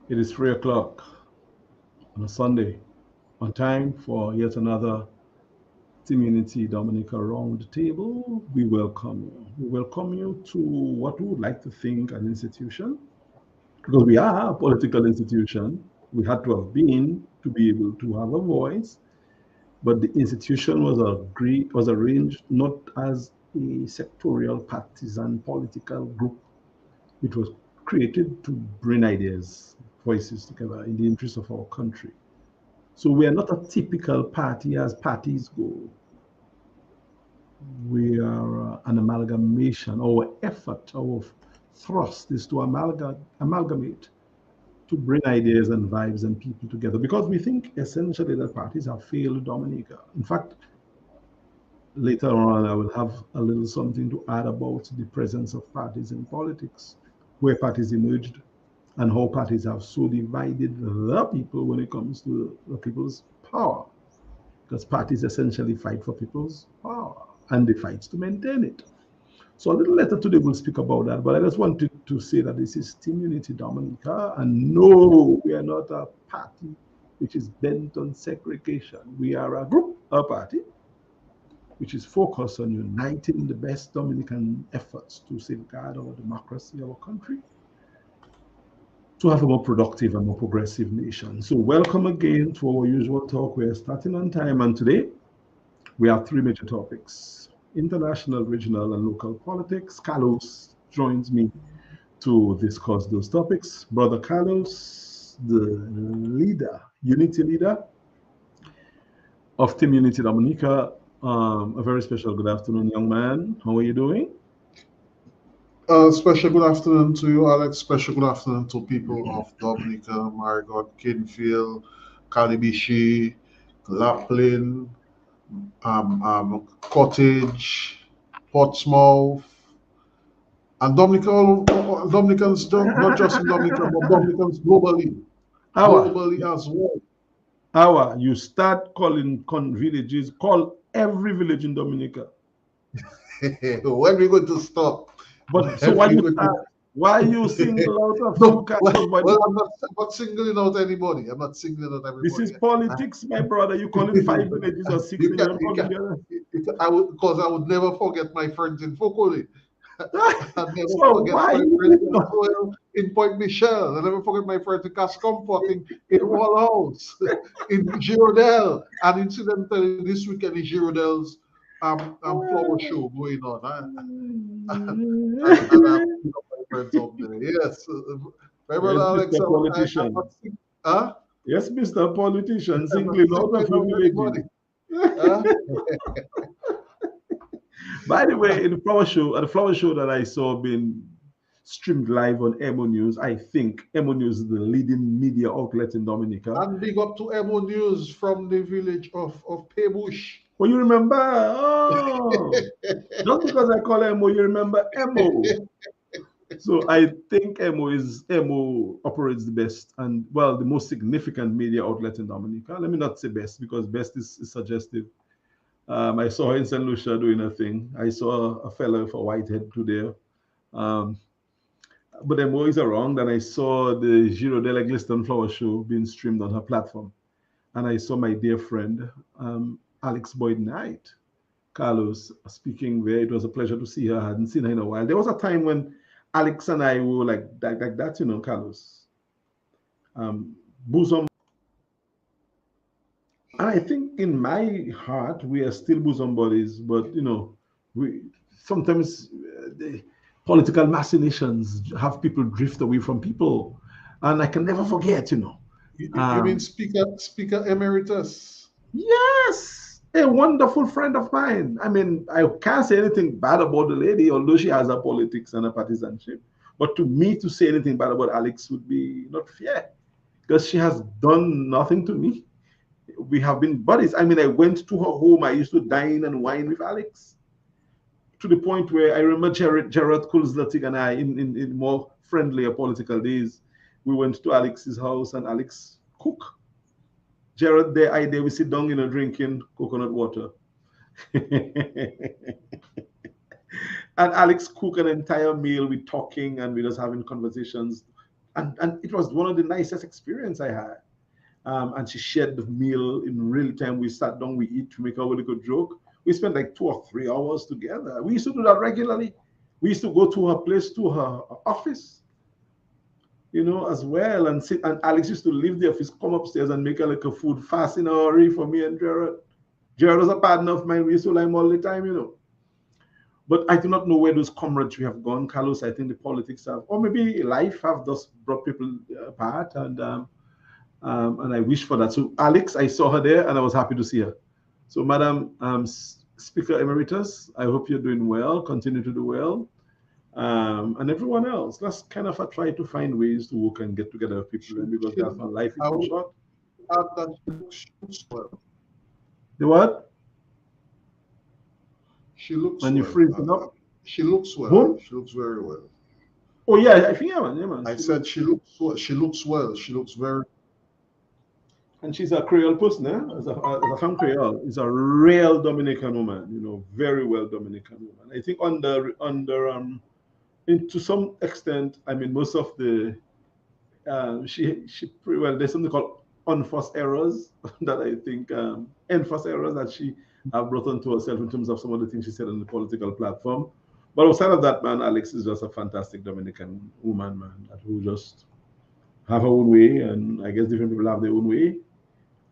It is 3 o'clock on a Sunday, on time for yet another Community Dominica Round the Table. We welcome you. We welcome you to what we would like to think an institution, because we are a political institution. We had to have been to be able to have a voice, but the institution was arranged not as a sectorial partisan political group. It was created to bring ideas, voices together in the interest of our country. So we are not a typical party as parties go. We are an amalgamation. Our effort, our thrust is to amalgamate, to bring ideas and vibes and people together, because we think essentially that parties have failed Dominica. In fact, later on, I will have a little something to add about the presence of parties in politics, where parties emerged, and how parties have so divided the people when it comes to the people's power. Because parties essentially fight for people's power and they fight to maintain it. So a little later today we'll speak about that, but I just wanted to say that this is Team Unity Dominica, and no, we are not a party which is bent on segregation. We are a group, a party, which is focused on uniting the best Dominican efforts to safeguard our democracy, our country, to have a more productive and more progressive nation. So welcome again to our usual talk. We're starting on time, and today we have three major topics: international, regional, and local politics. Carlos joins me to discuss those topics. Brother Carlos, the leader, unity leader of Team Unity Dominica. A very special good afternoon, young man. How are you doing? Special good afternoon to you, Alex. Special good afternoon to people of Dominica, Marigot, Kinfield, Kalibishi, Laplin, Cottage, Portsmouth, and Dominica, Dominicans, not just in Dominica, but Dominicans globally, Our, as well. you start calling villages, call every village in Dominica. When we going to stop? But so why you single out a few No, Carlos? I'm not singling out anybody. I'm not singling out This everybody. is politics, my brother. You call it 5 villages or six You can, villages. you can, I would, because I would never forget my friends in Focoli. I'll never So forget why my you friends not? in Point Michel. I'll never forget my friends in Cascomfort, in Wallhouse, in Girondel, and incidentally this weekend is Girondel's flower show going on. And I pick up my friends up there. Yes, my brother Yes, Alex, Mr. I'm Politician. not huh? Yes, Mr. Politician, I'm not singling out a singling few out villages. anybody. Huh? By the way, in the flower show, at the flower show that I saw being streamed live on Emo News, I think Emo News is the leading media outlet in Dominica. And big up to Emo News from the village of Pebush. Oh, you remember? Oh, just because I call Emo, you remember Emo. So I think Emo operates the best and well the most significant media outlet in Dominica. Let me not say best because best is suggestive. I saw her in St. Lucia doing a thing. I saw a fellow for Whitehead today. Um, but Emo is around, and I saw the Giro de la Gliston Flower Show being streamed on her platform. And I saw my dear friend Alex Boyd Knight, Carlos, speaking there. It was a pleasure to see her. I hadn't seen her in a while. There was a time when Alex and I were like that, Carlos. Um, bosom. And I think in my heart, we are still bosom buddies, but, we sometimes the political machinations have people drift away from people. And I can never forget. You mean Um, Speaker Emeritus? Yes, a wonderful friend of mine. I mean, I can't say anything bad about the lady, although she has a politics and a partisanship. But to me, to say anything bad about Alex would be not fair because she has done nothing to me. We have been buddies. I mean, I went to her home. I used to dine and wine with Alex to the point where I remember Gerard Kulzlatig and I, in more friendlier political days, we went to Alex's house and Alex cook. Jared, there, I there, we sit down, drinking coconut water. And Alex cook an entire meal, we talking and we just having conversations. and it was one of the nicest experience I had. And she shared the meal in real time. We sat down, we eat, we make a really good joke. We spent like 2 or 3 hours together. We used to do that regularly. We used to go to her place, to her office, as well, and sit. And Alex used to leave the office, come upstairs, and make a like a food fast in a hurry for me and Gerald. Gerald was a partner of mine. We used to lie all the time. But I do not know where those camaraderie have gone, Carlos. I think the politics have, or maybe life have just brought people apart, and I wish for that. So, Alex, I saw her there, and I was happy to see her. So, Madam Speaker Emeritus, I hope you're doing well. Continue to do well. And everyone else, let's kind of try to find ways to work and get together with people, because that's my life is too short. That she looks well. The what? She looks when well. You freeze it up? She looks well. Who? She looks very well. Oh yeah, I think yeah, man. I said she looks well. She looks well. She looks very. And she's a Creole person, eh? As a from Creole, is a real Dominican woman, very well Dominican woman. I think to some extent, I mean, most of the she pretty well. There's something called unforced errors that I think enforced errors that she brought onto herself in terms of some of the things she said on the political platform. But outside of that, man, Alex is just a fantastic Dominican woman, man, who just have her own way, and I guess different people have their own way.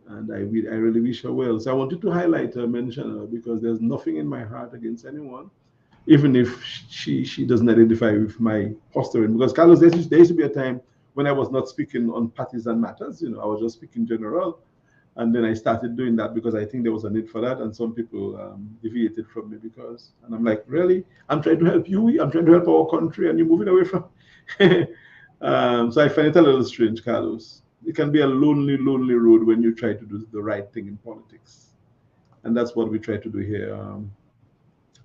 And I really wish her well. So I wanted to highlight her, mention her, because there's nothing in my heart against anyone, even if she doesn't identify with my posturing. Because Carlos, there used to be a time when I was not speaking on partisan matters. I was just speaking general, and then I started doing that because I think there was a need for that, and some people deviated from me and I'm like, really? I'm trying to help you. I'm trying to help our country, and you're moving away from. So I find it a little strange, Carlos. It can be a lonely, lonely road when you try to do the right thing in politics. And that's what we try to do here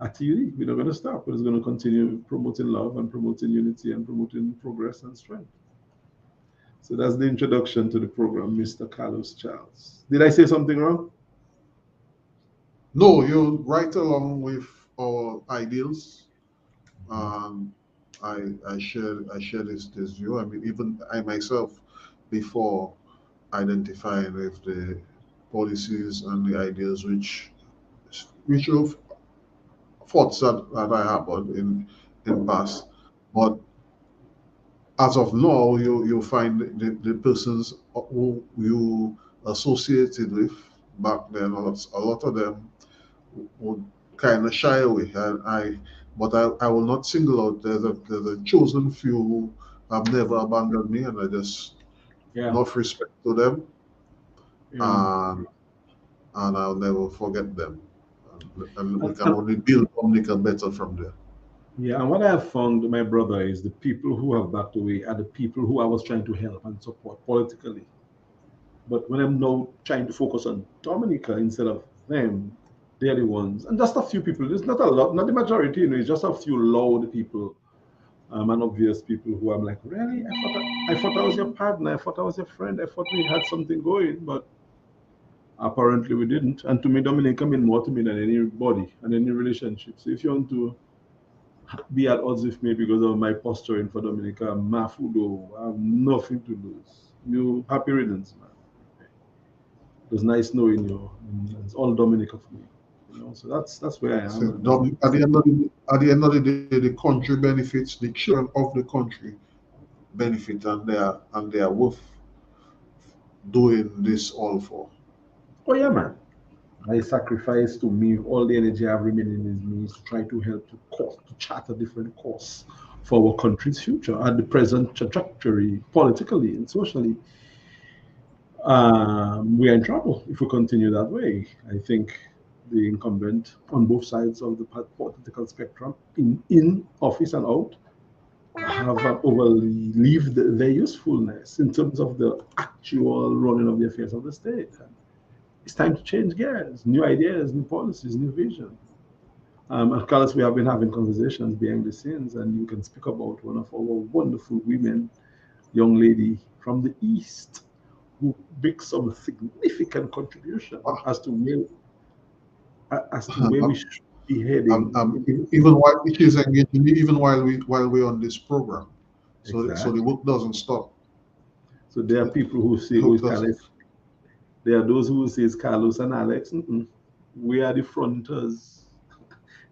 at TUD. We're not going to stop. We're just going to continue promoting love and promoting unity and promoting progress and strength. So that's the introduction to the program, Mr. Carlos Charles. Did I say something wrong? No, you're right along with our ideals. I share this view. I mean, even I myself, before identifying with the policies and the ideas which of thoughts that I harboured in past. But as of now, you find the persons who you associated with back then, a lot of them would kind of shy away. But I will not single out. There's a chosen few who have never abandoned me, and I just enough respect to them, and I'll never forget them. And we can only build Dominica better from there. Yeah, and what I have found, my brother, is the people who have backed away are the people who I was trying to help and support politically. But when I'm now trying to focus on Dominica instead of them, they're the ones. And just a few people. It's not a lot, not the majority, it's just a few loud people. And obvious people who I'm like, really? I thought I was your partner. I thought I was your friend. I thought we had something going, but apparently we didn't. And to me, Dominica mean more to me than anybody and any relationship. So if you want to be at odds with me because of my posturing for Dominica, Mafudo, I have nothing to lose. You happy riddance, man. It was nice knowing you. It's all Dominica for me. So that's where I am. So at the end of the day, the country benefits, the children of the country benefit, and they are worth doing this all for. Oh yeah, man. I sacrifice to me all the energy I have remaining in me to try to help to chart a different course for our country's future at the present trajectory, politically and socially. We are in trouble if we continue that way. I think the incumbent on both sides of the political spectrum, in office and out, have overlived their usefulness in terms of the actual running of the affairs of the state. It's time to change gears, new ideas, new policies, new vision. Of course, we have been having conversations behind the scenes, and you can speak about one of our wonderful women, young lady from the East, who makes some significant contribution as to where we should be heading. Even while she's engaging me, even while we're on this program, so Exactly. so the work doesn't stop. So there are people who say, oh, it's Hooked us. Carlos. There are those who say it's Carlos and Alex. Mm-mm. We are the fronters.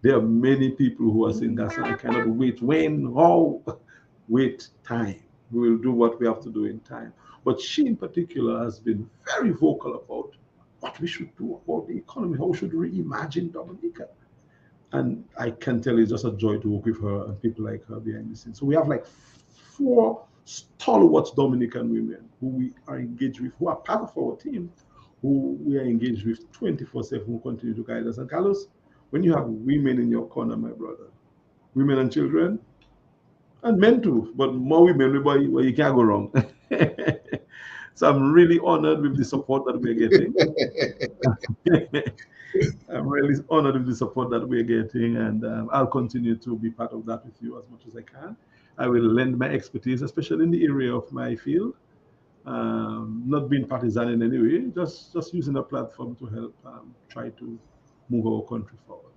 There are many people who are saying that I cannot wait. When? How? Wait time. We will do what we have to do in time. But she in particular has been very vocal about what we should do about the economy, how we should reimagine Dominica. And I can tell it's just a joy to work with her and people like her behind the scenes. So we have like 4 stalwart Dominican women who we are engaged with, who are part of our team, who we are engaged with 24/7, who continue to guide us. And Carlos, when you have women in your corner, my brother, women and children, and men too, but more women, everybody, well, you can't go wrong. So I'm really honored with the support that we're getting. I'm really honored with the support that we're getting, and I'll continue to be part of that with you as much as I can. I will lend my expertise, especially in the area of my field, not being partisan in any way, just using a platform to help try to move our country forward.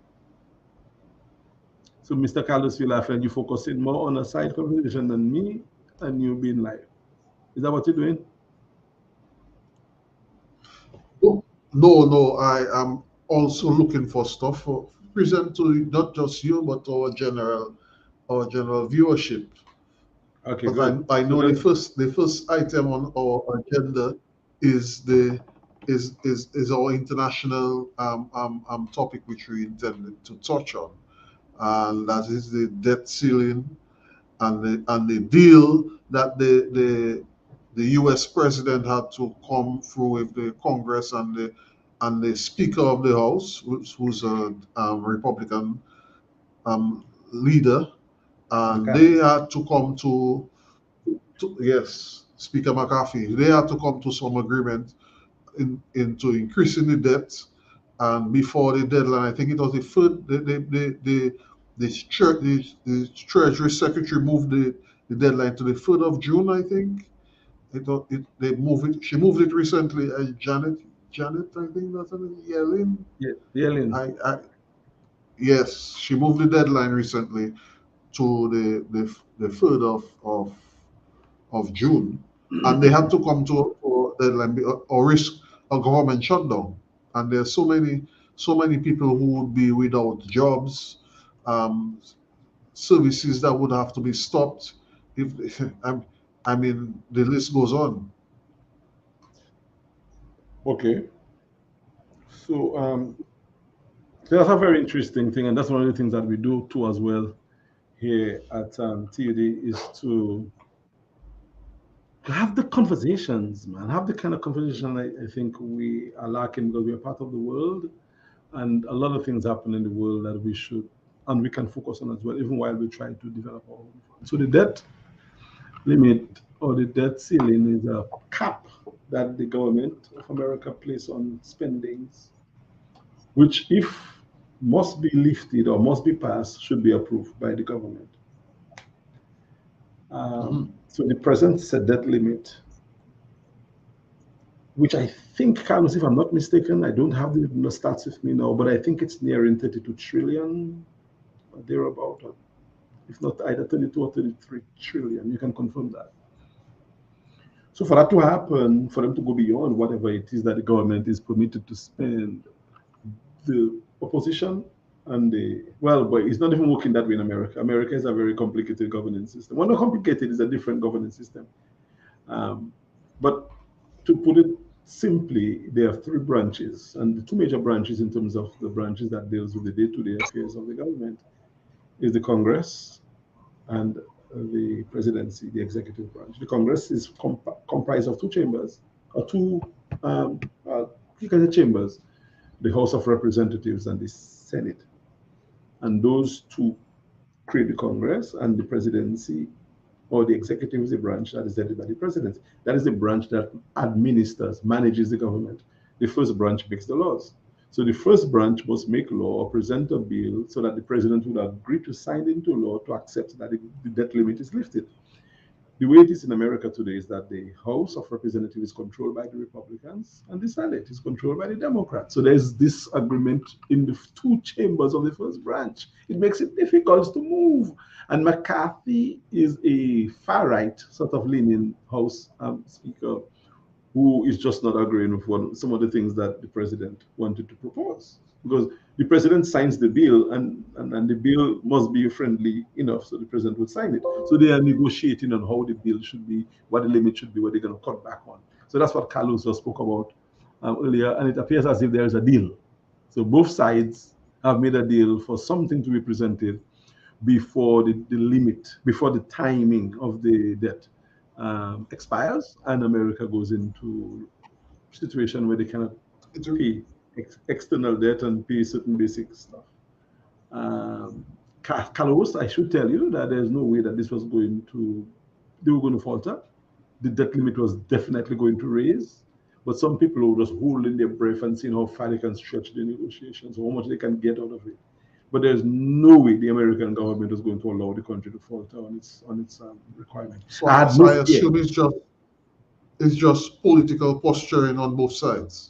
So, Mr. Carlos Vilafran, you focusing more on a side conversation than me, and you being live. Is that what you're doing? No, no, I am also looking for stuff for present to not just you, but our general viewership. Okay, But good. I So know let's. the first item on our agenda is is our international topic which we intended to touch on, and that is the debt ceiling and the deal that the U.S. president had to come through with the Congress and the Speaker of the House, who's a Republican leader, and they McCarthy. had to come to yes, Speaker McCarthy. They had to come to some agreement into increasing the debt, and before the deadline, I think it was the third. The Treasury Secretary moved the deadline to the 3rd of June. I think they moved it. She moved it recently. Janet, I think that's her name. Yellen. Yeah, Yellen. I yes, she moved the deadline recently to the 3rd of June, and they had to come to a deadline or risk a government shutdown. And there's so many people who would be without jobs, um, services that would have to be stopped. If I mean, the list goes on. Okay. So that's a very interesting thing, and that's one of the things that we do too as well here at TUD is to have the conversations, man. Have the kind of conversation I think we are lacking because we are part of the world, and a lot of things happen in the world that we should and we can focus on as well, even while we try to develop our own. So the debt limit or the debt ceiling is a cap that the government of America places on spendings, which if must be lifted or must be passed should be approved by the government. Mhm. So the present set debt limit, which I think, Carlos, if I'm not mistaken, I don't have the stats with me now, but I think it's nearing 32 trillion or thereabout, or if not either 32 or 33 trillion. You can confirm that. So for that to happen, for them to go beyond whatever it is that the government is permitted to spend, the opposition and the well, but it's not even working that way in America. America is a very complicated governance system. Well, not complicated, it's a different governance system. Um, but to put it simply, there are 3 branches, and the 2 major branches in terms of the branches that deals with the day-to-day affairs of the government is the Congress and the presidency, the executive branch. The Congress is comprised of 2 chambers, or two, um, uh, you can say chambers, the House of Representatives and the Senate. And those two create the Congress, and the presidency or the executive is the branch that is headed by the president. That is the branch that administers, manages the government. The first branch makes the laws. So the first branch must make law or present a bill so that the president would agree to sign into law to accept that the debt limit is lifted. The way it is in America today is that the House of Representatives is controlled by the Republicans and the Senate is controlled by the Democrats. So there's this agreement in the two chambers of the first branch. It makes it difficult to move. And McCarthy is a far right sort of leaning House Speaker who is just not agreeing with some of the things that the president wanted to propose. Because the president signs the bill and the bill must be friendly enough so the president would sign it. So they are negotiating on how the bill should be, what the limit should be, what they're going to cut back on. So that's what Carlos just spoke about earlier. And it appears as if there is a deal. So both sides have made a deal for something to be presented before the limit, before the timing of the debt expires and America goes into a situation where they cannot pay external debt and pay certain basic stuff. Carlos, I should tell you that there's no way that this was going to, they were going to falter. The debt limit was definitely going to raise, but some people were just holding their breath and seeing how far they can stretch the negotiations, how much they can get out of it. But there's no way the American government is going to allow the country to falter on its requirement. So I assume it's just political posturing on both sides.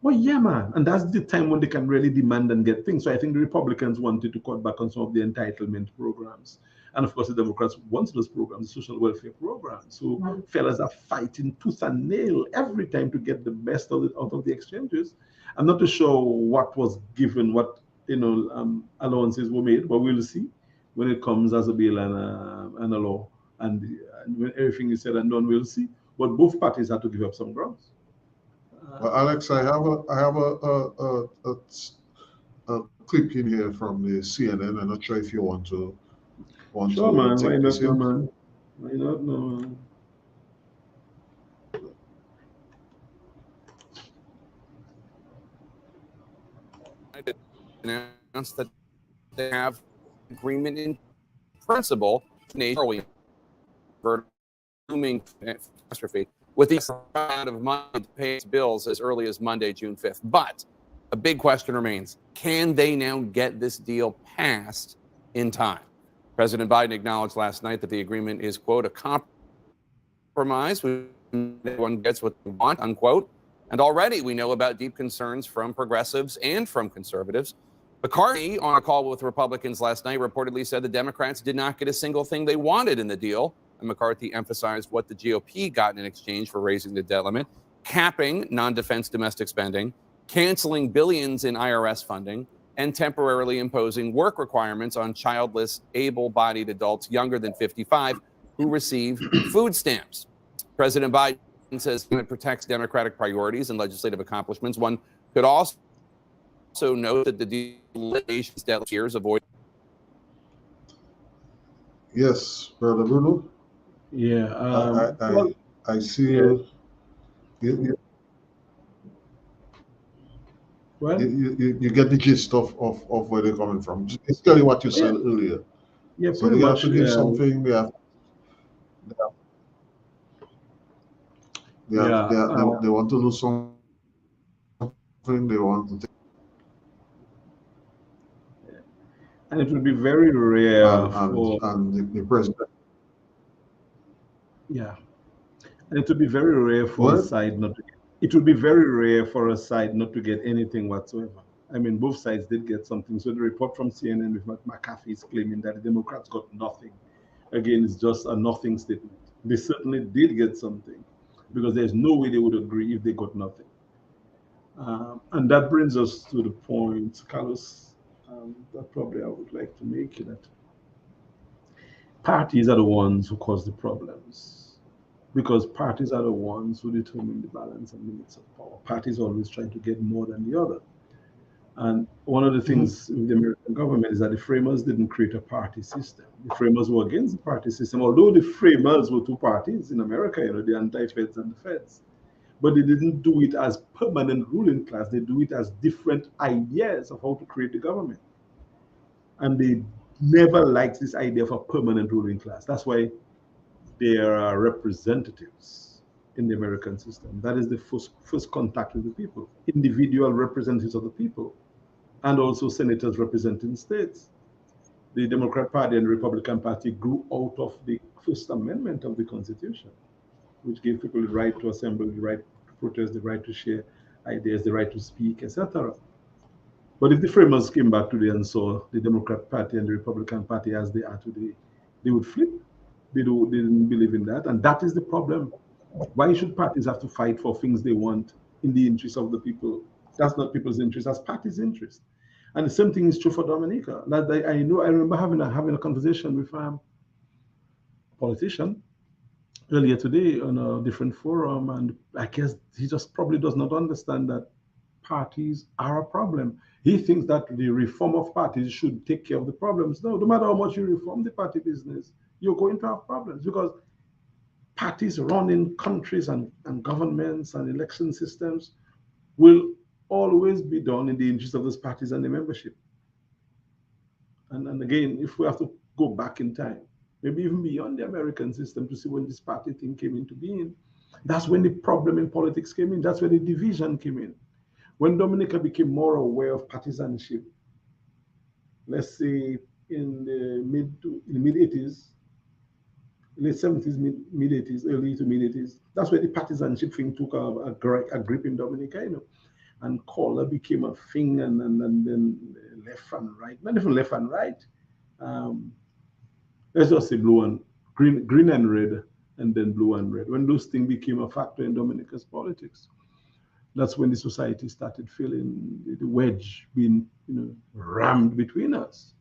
Well, yeah, man. And that's the time when they can really demand and get things. So I think the Republicans wanted to cut back on some of the entitlement programs. And of course, the Democrats want those programs, the social welfare programs. So fellas are fighting tooth and nail every time to get the best out of the exchanges. I'm not too sure what was given, what allowances were made, but we'll see when it comes as a bill and a law. And when everything is said and done, we'll see. But both parties had to give up some grounds. Well, Alex, I have a clip in here from the CNN. I'm not sure if you want to sure, man. take Why this not, in. man? Why not, no, man? Announced that they have agreement in principle, booming catastrophe, with the amount of money to pay its bills as early as Monday, June 5th. But a big question remains, can they now get this deal passed in time? President Biden acknowledged last night that the agreement is, quote, a compromise when everyone gets what they want, unquote. And already we know about deep concerns from progressives and from conservatives. McCarthy, on a call with Republicans last night, reportedly said the Democrats did not get a single thing they wanted in the deal. And McCarthy emphasized what the GOP got in exchange for raising the debt limit, capping non-defense domestic spending, canceling billions in IRS funding, and temporarily imposing work requirements on childless, able-bodied adults younger than 55 who receive food stamps. President Biden says it protects Democratic priorities and legislative accomplishments. One could also note that the deal debt years avoid. Yes, Brother Bruno. Yeah. I see you. Well, you get the gist of where they're coming from. It's tell you what you said earlier. Yeah, so they have to give something. They want to do something. They want to take. And it would be very rare and the president. Yeah, and it would be very rare for a side not to get. It would be very rare for a side not to get anything whatsoever. I mean, both sides did get something. So the report from CNN with McCarthy is claiming that the Democrats got nothing. Again, it's just a nothing statement. They certainly did get something because there's no way they would agree if they got nothing. And that brings us to the point, Carlos, that probably I would like to make, that parties are the ones who cause the problems. Because parties are the ones who determine the balance and limits of power. Parties always trying to get more than the other. And one of the things with the American government is that the framers didn't create a party system. The framers were against the party system, although the framers were two parties in America, the anti-feds and the feds. But they didn't do it as permanent ruling class. They do it as different ideas of how to create the government. And they never liked this idea of a permanent ruling class. That's why there are representatives in the American system. That is the first contact with the people, individual representatives of the people, and also senators representing states. the Democrat Party and the Republican Party grew out of the First Amendment of the Constitution, which gave people the right to assemble, the right to protest, the right to share ideas, the right to speak, etc. But if the framers came back today and saw the Democrat Party and the Republican Party as they are today, they would flip. They didn't believe in that. And that is the problem. Why should parties have to fight for things they want in the interest of the people? That's not people's interest, that's parties' interest. And the same thing is true for Dominica. Like I remember having a conversation with a politician earlier today on a different forum, and I guess he just probably does not understand that parties are a problem. He thinks that the reform of parties should take care of the problems. No matter how much you reform the party business, you're going to have problems because parties running countries and governments and election systems will always be done in the interest of those parties and the membership. And again, if we have to go back in time, maybe even beyond the American system to see when this party thing came into being, that's when the problem in politics came in. That's where the division came in. When Dominica became more aware of partisanship, let's say in the mid 80s, late 70s, mid 80s, early to mid 80s, that's where the partisanship thing took a grip in Dominica, and color became a thing, and then left and right, not even left and right. Let's just say green and red, and then blue and red. When those things became a factor in Dominica's politics, that's when the society started feeling the wedge being, rammed between us.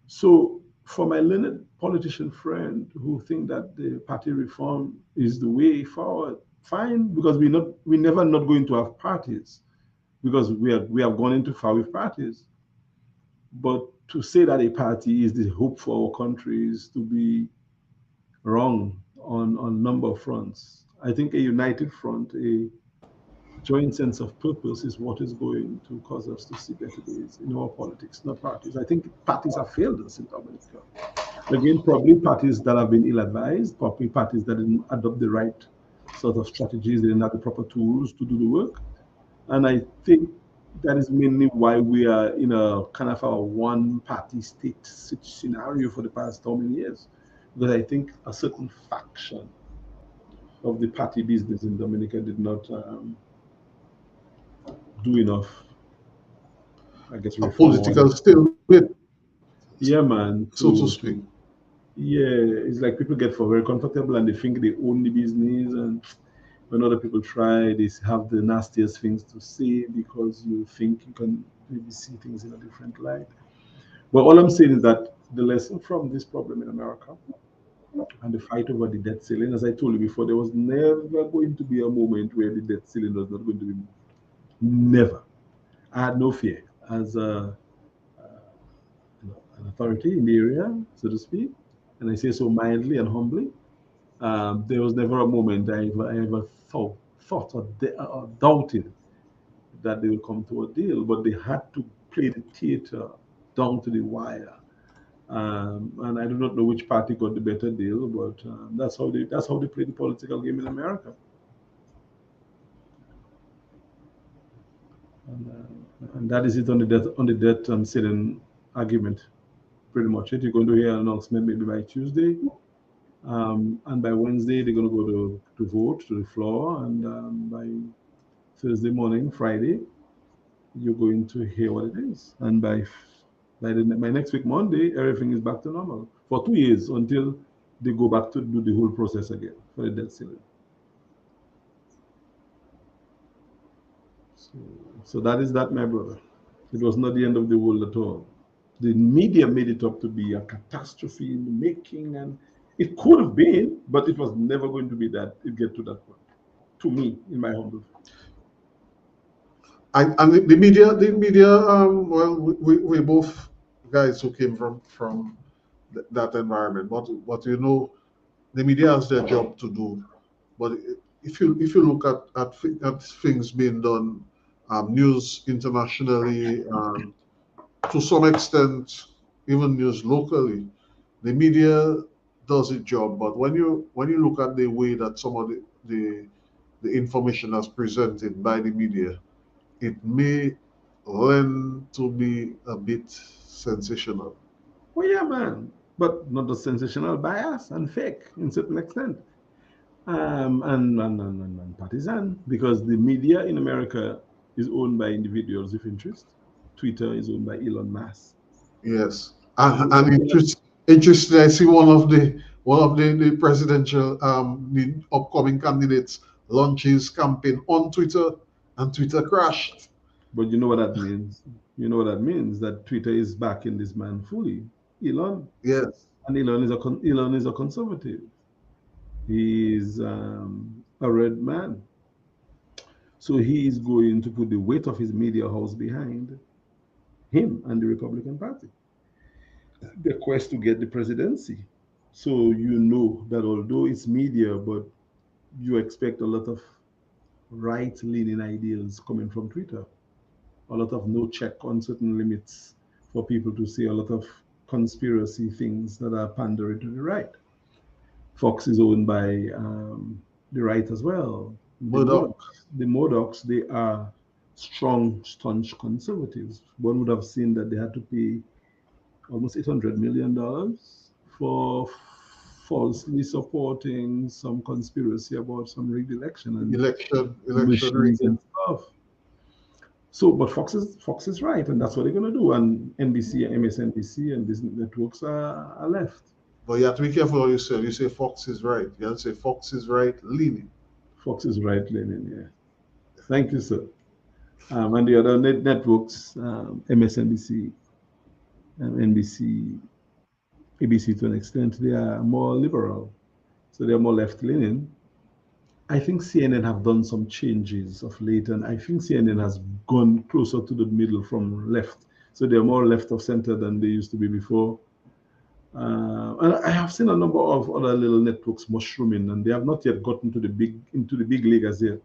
So for my learned politician friend who think that the party reform is the way forward, fine, because we're never not going to have parties, because we have gone into far with parties. But to say that a party is the hope for our country is to be wrong on a number of fronts. I think a united front, a joint sense of purpose is what is going to cause us to see better days in our politics, not parties. I think parties have failed us in Dominica. Again, probably parties that have been ill-advised, probably parties that didn't adopt the right sort of strategies, they didn't have the proper tools to do the work. And I think that is mainly why we are in a kind of a one-party state scenario for the past how many years. Because I think a certain faction of the party business in Dominica did not do enough, I guess, a political stalemate, yeah, man, so to speak. Yeah, it's like people get very comfortable and they think they own the business, and when other people try, they have the nastiest things to say because you think you can maybe see things in a different light. But all I'm saying is that the lesson from this problem in America and the fight over the debt ceiling, as I told you before, there was never going to be a moment where the debt ceiling was not going to be, never. I had no fear as an authority in the area, so to speak, and I say so mildly and humbly. There was never a moment I ever thought or doubted that they would come to a deal, but they had to play the theater down to the wire. And I do not know which party got the better deal, but that's how they play the political game in America. And that is it on the debt ceiling argument. Pretty much it. You're going to hear an announcement maybe by Tuesday. And by Wednesday, they're going to go to vote to the floor. And by Thursday morning, Friday, you're going to hear what it is. And by next week, Monday, everything is back to normal for 2 years until they go back to do the whole process again for the debt ceiling. So that is that, my brother. It was not the end of the world at all. The media made it up to be a catastrophe in the making, and it could have been, but it was never going to be that. It get to that point. To me, in my humble. And the media. Well, we both guys who came from that environment. But the media has their job to do. But if you look at things being done, news internationally, to some extent, even news locally, the media does its job. But when you look at the way that some of the information is presented by the media, it may lend to be a bit sensational. Oh yeah, man. But not the sensational bias and fake in certain extent. And partisan, because the media in America is owned by individuals with interest. Twitter is owned by Elon Musk. Yes, and interesting. I see one of the presidential the upcoming candidates launch his campaign on Twitter, and Twitter crashed. But you know what that means? You know what that means? That Twitter is backing this man fully. Elon. Yes, And Elon is a conservative. He's a red man. So he is going to put the weight of his media house behind him and the Republican Party. The quest to get the presidency. So you know that although it's media, but you expect a lot of right-leaning ideas coming from Twitter. A lot of no check on certain limits for people to say a lot of conspiracy things that are pandering to the right. Fox is owned by the right as well. Murdoch. The Murdochs, they are strong, staunch conservatives. One would have seen that they had to pay almost $800 million for falsely supporting some conspiracy about some rigged election and Election machines rigging. and stuff. So, but Fox is right, and that's what they're going to do. And NBC, MSNBC, and these networks are left. But you have to be careful what you say. You say Fox is right. You have to say Fox is right, leaning. Fox is right, Lennon. Yeah. Thank you, sir. And the other networks, MSNBC, NBC, ABC to an extent, they are more liberal. So they're more left leaning. I think CNN have done some changes of late, and I think CNN has gone closer to the middle from left. So they're more left of center than they used to be before. And I have seen a number of other little networks mushrooming, and they have not yet gotten to the big league as yet.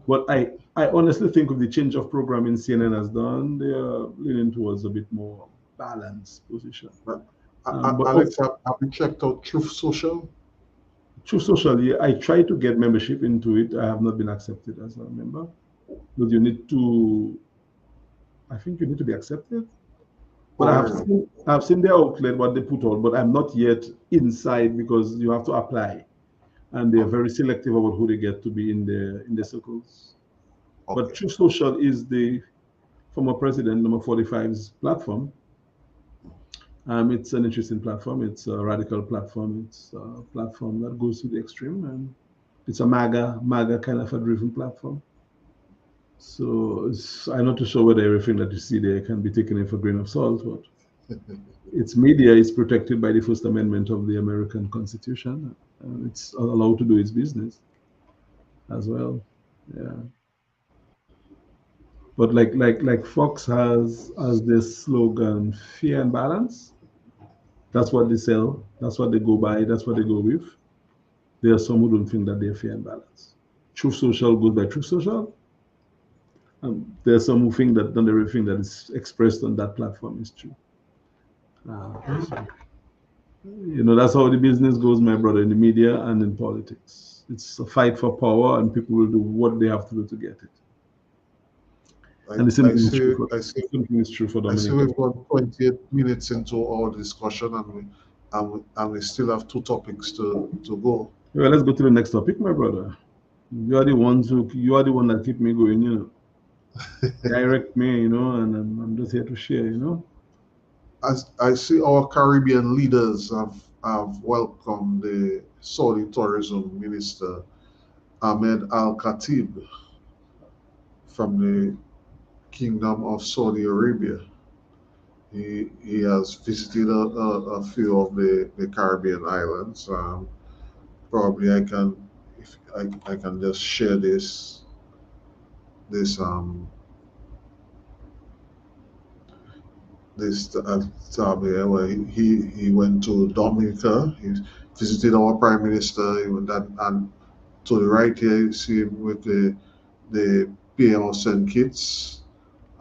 But I honestly think with the change of programming CNN has done, they are leaning towards a bit more balanced position. But But Alex, have you checked out Truth Social? True Social, I tried to get membership into it. I have not been accepted as a member. But I think you need to be accepted. But I've seen their outlet, what they put out, but I'm not yet inside because you have to apply. And they're very selective about who they get to be in the circles. Okay. But True Social is the former president, number 45's platform. It's an interesting platform. It's a radical platform. It's a platform that goes to the extreme, and it's a MAGA kind of a driven platform. So I'm not too sure whether everything that you see there can be taken in for a grain of salt, but its media is protected by the First Amendment of the American Constitution. It's allowed to do its business as well. Yeah. But like Fox has this slogan, fear and balance. That's what they sell. That's what they go by. That's what they go with. There are some who don't think that they're fair and balanced. Truth Social goes by Truth Social. There are some who think that not everything that is expressed on that platform is true. That's how the business goes, my brother, in the media and in politics. It's a fight for power, and people will do what they have to do to get it. And the same thing is true for Dominic. I see we've got 28 minutes into our discussion, and we still have two topics to go. Well, let's go to the next topic, my brother. You are the one that keep me going, Direct me, and I'm just here to share, As I see, our Caribbean leaders have welcomed the Saudi tourism minister Ahmed Al Khatib from the Kingdom of Saudi Arabia. He has visited a few of the Caribbean islands. Probably I can just share this tab here where he went to Dominica. He visited our Prime Minister, and to the right here you see him with the PM of St. Kitts,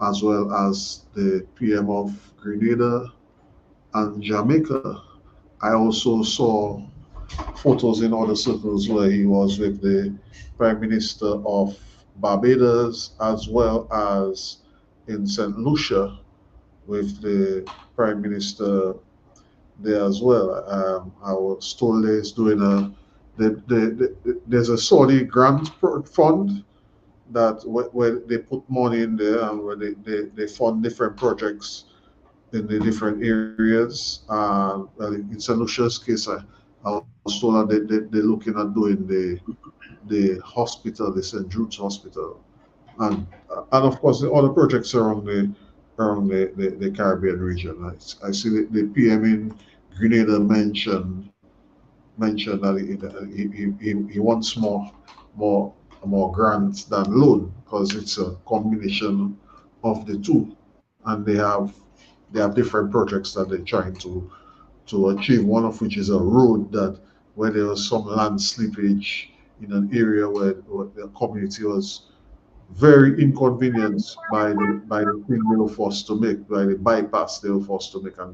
as well as the PM of Grenada and Jamaica. I also saw photos in other circles where he was with the Prime Minister of Barbados, as well as in St. Lucia with the Prime Minister there as well. I was told there's doing there's a Saudi grant fund that where they put money in there and where they fund different projects in the different areas. Well, in St. Lucia's case, I was told that they're looking at doing the hospital, the St. Jude's Hospital, and of course the other projects around the Caribbean region. I see the PM in Grenada mentioned that he wants more more grants than loan because it's a combination of the two, and they have different projects that they're trying to achieve. One of which is a road that where there was some land slippage in an area where the community was very inconvenienced by the thing they were forced to make, by the bypass they were forced to make, and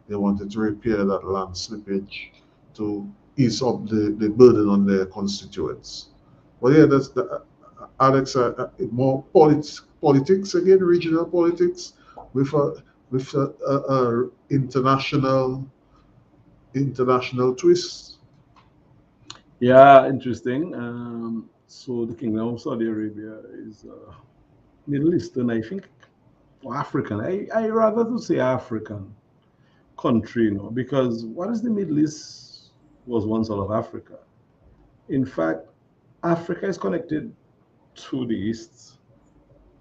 they wanted to repair that land slippage to ease up the burden on their constituents. But yeah, that's the Alex, more politics again, regional politics with a international twist. Yeah, interesting. So the Kingdom of Saudi Arabia is Middle Eastern, I think, or African. I rather to say African country, because what is the Middle East was once all of Africa. In fact, Africa is connected to the east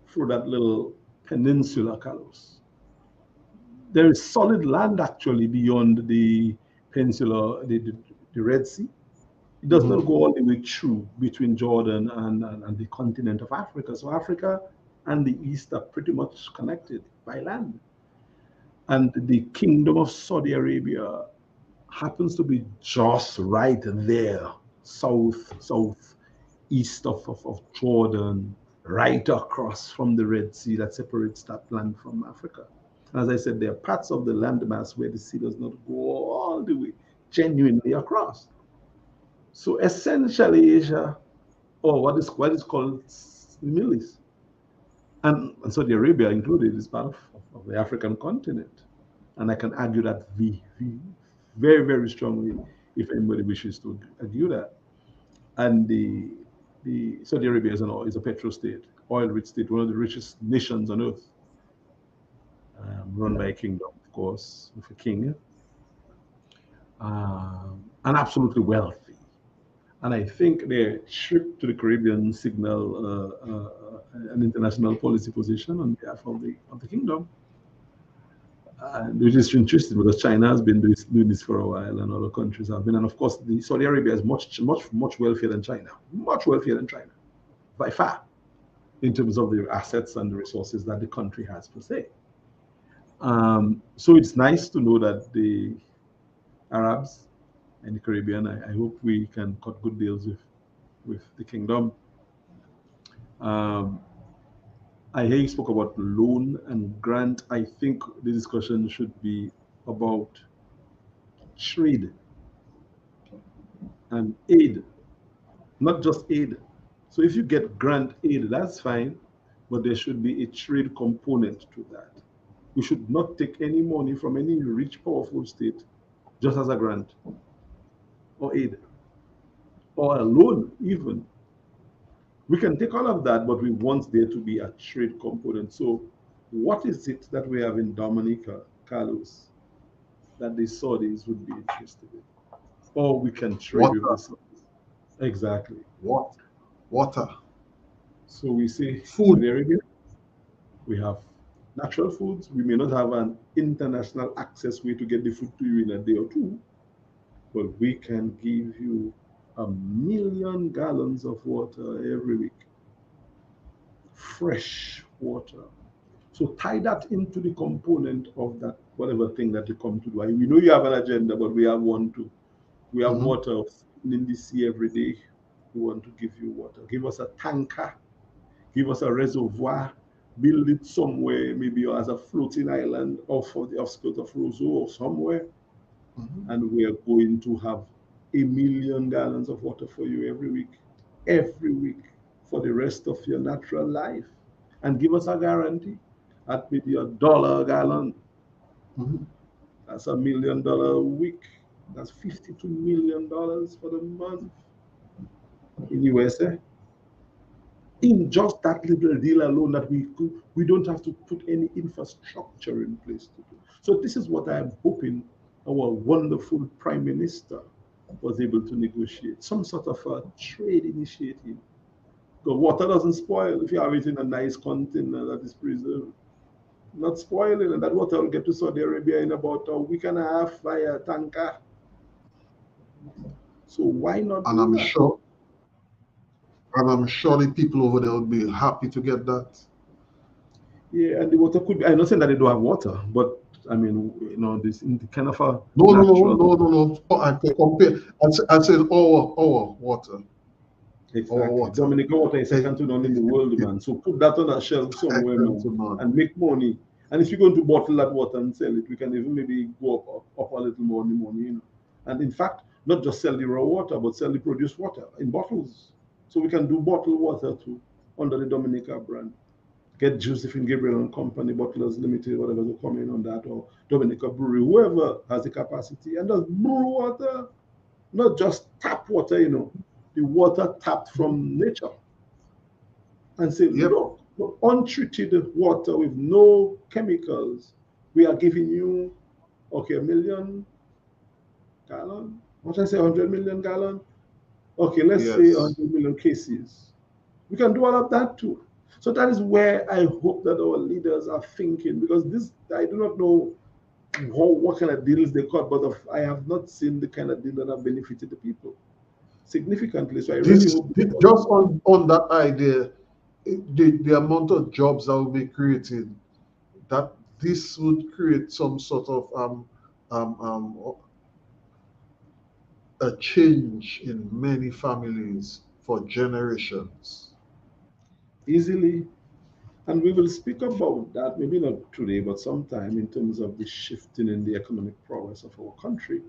through that little peninsula, Carlos. There is solid land actually beyond the peninsula, the Red Sea. It does not Mhm. go all the way through between Jordan and the continent of Africa. So Africa and the East are pretty much connected by land. And the Kingdom of Saudi Arabia happens to be just right there, south east of Jordan, right across from the Red Sea that separates that land from Africa. And as I said, there are parts of the landmass where the sea does not go all the way genuinely across. So essentially, Asia, or what is called the Middle East, and Saudi Arabia included, is part of the African continent. And I can argue that very, very strongly if anybody wishes to argue that. And the Saudi Arabia is a petrol state, oil-rich state, one of the richest nations on earth, run by a kingdom, of course, with a king, and absolutely wealthy. And I think their trip to the Caribbean signal an international policy position on behalf of the kingdom, which is interesting because China has been doing this for a while, and other countries have been. And of course, the Saudi Arabia is much wealthier than China, much wealthier than China, by far, in terms of the assets and the resources that the country has per se. So it's nice to know that the Arabs and the Caribbean, I hope we can cut good deals with the kingdom. Um, I hear you spoke about loan and grant. I think the discussion should be about trade and aid, not just aid. So if you get grant aid, that's fine, but there should be a trade component to that. We should not take any money from any rich, powerful state just as a grant or aid or a loan, even. We can take all of that, but we want there to be a trade component. So, what is it that we have in Dominica, Carlos, that the Saudis would be interested in? Or we can trade with the Water, Saudis. Exactly. water, water, So we say food. Saudi Arabia, we have natural foods. We may not have an international access way to get the food to you in a day or two, but we can give you 1 million gallons of water every week, fresh water. So tie that into the component of that, whatever thing that you come to do. We know you have an agenda, but we have one too. We have Mhm. water in the sea every day. We want to give you water. Give us a tanker, give us a reservoir, build it somewhere, maybe as a floating island off of the outskirts of Roseau or somewhere, Mhm. and we are going to have 1 million gallons of water for you every week for the rest of your natural life. And give us a guarantee at maybe $1 a gallon. Mhm. That's $1 million a week. That's $52 million for the month in USA. In just that little deal alone, that we don't have to put any infrastructure in place to do. So this is what I'm hoping our wonderful Prime Minister was able to negotiate, some sort of a trade initiative. The water doesn't spoil if you have it in a nice container that is preserved. Not spoiling, and that water will get to Saudi Arabia in about a week and a half via tanker. So why not? And I'm sure the people over there would be happy to get that. Yeah, and the water could be. I'm not saying that they don't have water, but I mean, this in the kind of a no. I can compare. I said our water. Exactly. Our water. Dominica water is second to none in the world, man. So put that on a shelf somewhere, man, and make money. And if you're going to bottle that water and sell it, we can even maybe go up a little more on the money, And in fact, not just sell the raw water, but sell the produced water in bottles. So we can do bottled water too under the Dominica brand. Get Josephine Gabriel and Company, Bottlers Limited, whatever to come in on that, or Dominica Brewery, whoever has the capacity, and just brew water, not just tap water, the water tapped from nature. And say, look, untreated water with no chemicals, we are giving you, okay, 1 million gallon. What I say, 100 million gallon? Okay, let's say 100 million cases. We can do all of that too. So that is where I hope that our leaders are thinking, because I do not know what kind of deals they cut, but I have not seen the kind of deal that have benefited the people significantly. So I really hope just on that idea, the amount of jobs that will be created, that this would create some sort of a change in many families for generations. Easily. And we will speak about that, maybe not today, but sometime, in terms of the shifting in the economic progress of our country,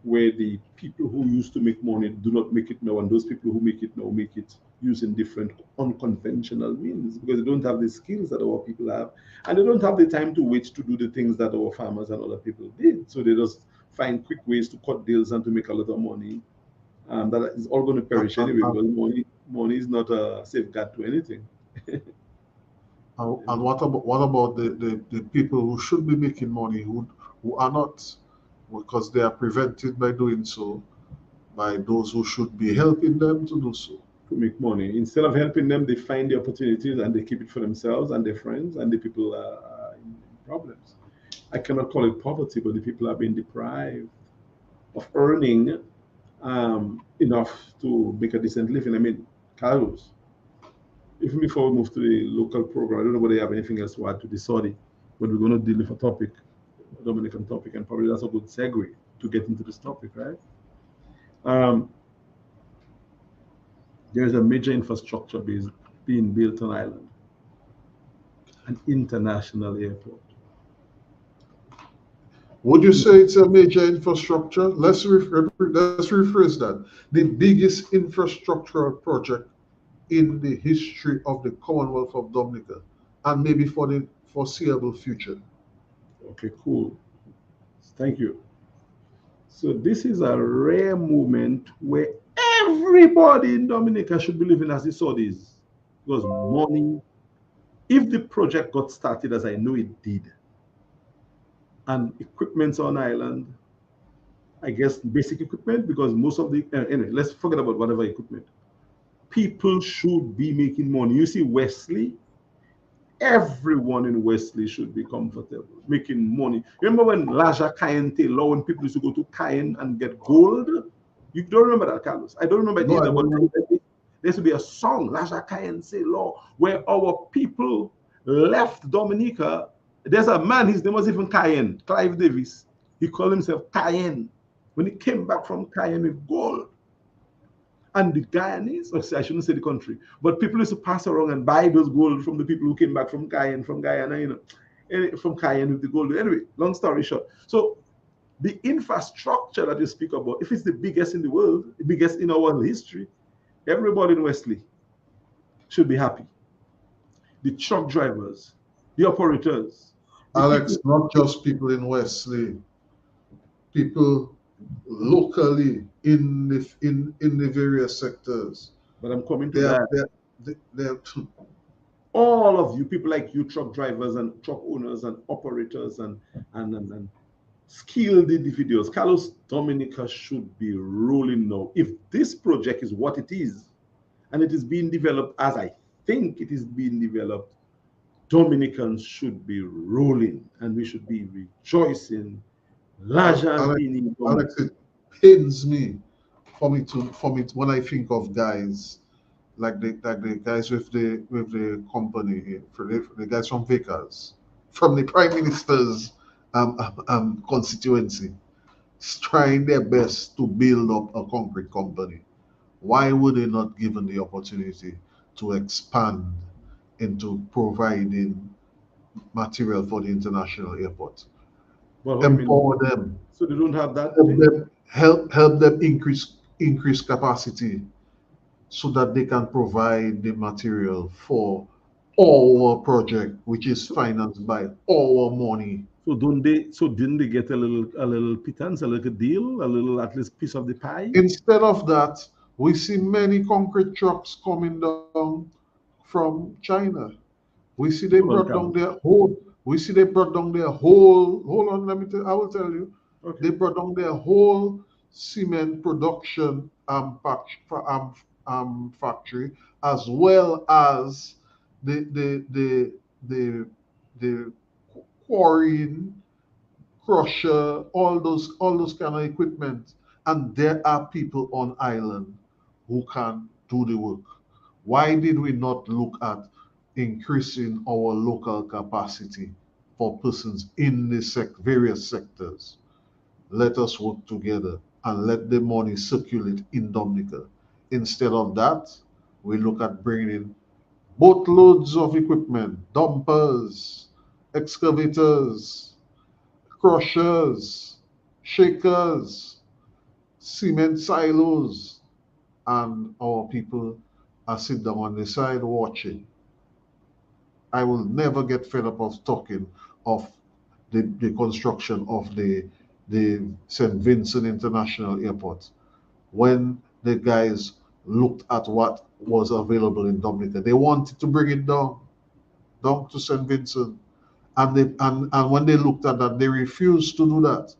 where the people who used to make money do not make it now, and those people who make it now make it using different unconventional means, because they don't have the skills that our people have, and they don't have the time to wait to do the things that our farmers and other people did. So they just find quick ways to cut deals and to make a lot of money. That is all going to perish anyway, because money is not a safeguard to anything. And what about the people who should be making money, who are not, because they are prevented by doing so by those who should be helping them to do so? To make money. Instead of helping them, they find the opportunities and they keep it for themselves and their friends, and the people are in problems. I cannot call it poverty, but the people are being deprived of earning enough to make a decent living. I mean, Carlos, even before we move to the local program, I don't know whether you have anything else to add to the Saudi, but we're going to deal with a topic, a Dominican topic, and probably that's a good segue to get into this topic, right? There's a major infrastructure being built on island, an international airport. Would you say it's a major infrastructure? Let's rephrase that. The biggest infrastructural project in the history of the Commonwealth of Dominica, and maybe for the foreseeable future. Okay, cool. Thank you. So this is a rare moment where everybody in Dominica should be living as the Saudis, because money, if the project got started as I know it did, and equipment's on island, I guess basic equipment, because most of the, anyway, let's forget about whatever equipment. People should be making money. You see, Wesley, everyone in Wesley should be comfortable, making money. Remember when Laja Cayenne Taylor, when people used to go to Cayenne and get gold? You don't remember that, Carlos? I don't remember it either, but there used to be a song, Laja Cayenne Taylor, where our people left Dominica. There's a man, his name was even Cayenne, Clive Davis. He called himself Cayenne. When he came back from Cayenne with gold. And the Guyanese, or I shouldn't say the country, but people used to pass around and buy those gold from the people who came back from Cayenne, from Guyana, from Cayenne with the gold. Anyway, long story short. So the infrastructure that you speak about, if it's the biggest in the world, the biggest in our history, everybody in Wesley should be happy. The truck drivers, the operators. Alex, not just people in Wesley. people locally in the various sectors. But I'm coming to They are, that. they are, All of you, people like you, truck drivers and truck owners and operators and skilled individuals, Carlos Dominica should be rolling now. If this project is what it is, and it is being developed as I think it is being developed, Dominicans should be rolling and we should be rejoicing. Larger has Alex, been in Alex, it pains me when I think of guys like the guys with the company here, for the guys from Vickers, from the Prime Minister's constituency, trying their best to build up a concrete company. Why were they not given the opportunity to expand into providing material for the international airport? But how you mean? Empower them, So they don't have that? help them increase capacity so that they can provide the material for our project, which is financed by our money. So don't they? So didn't they get a little pittance, a little deal, a little at least piece of the pie? Instead of that, we see many concrete trucks coming down from China. We see they Hold on, brought down Carlos. their whole. We see they brought down their whole. Hold on, let me tell. I will tell you. Okay. They brought down their whole cement production factory, as well as the the the the the quarrying, crusher, all those kind of equipment. And there are people on island who can do the work. Why did we not look at increasing our local capacity for persons in the various sectors? Let us work together and let the money circulate in Dominica. Instead of that, we look at bringing in boatloads of equipment, dumpers, excavators, crushers, shakers, cement silos, and our people are sitting down on the side watching. I will never get fed up of talking of the construction of the St. Vincent International Airport. When the guys looked at what was available in Dominica, they wanted to bring it down to St. Vincent. And when they looked at that, they refused to do that.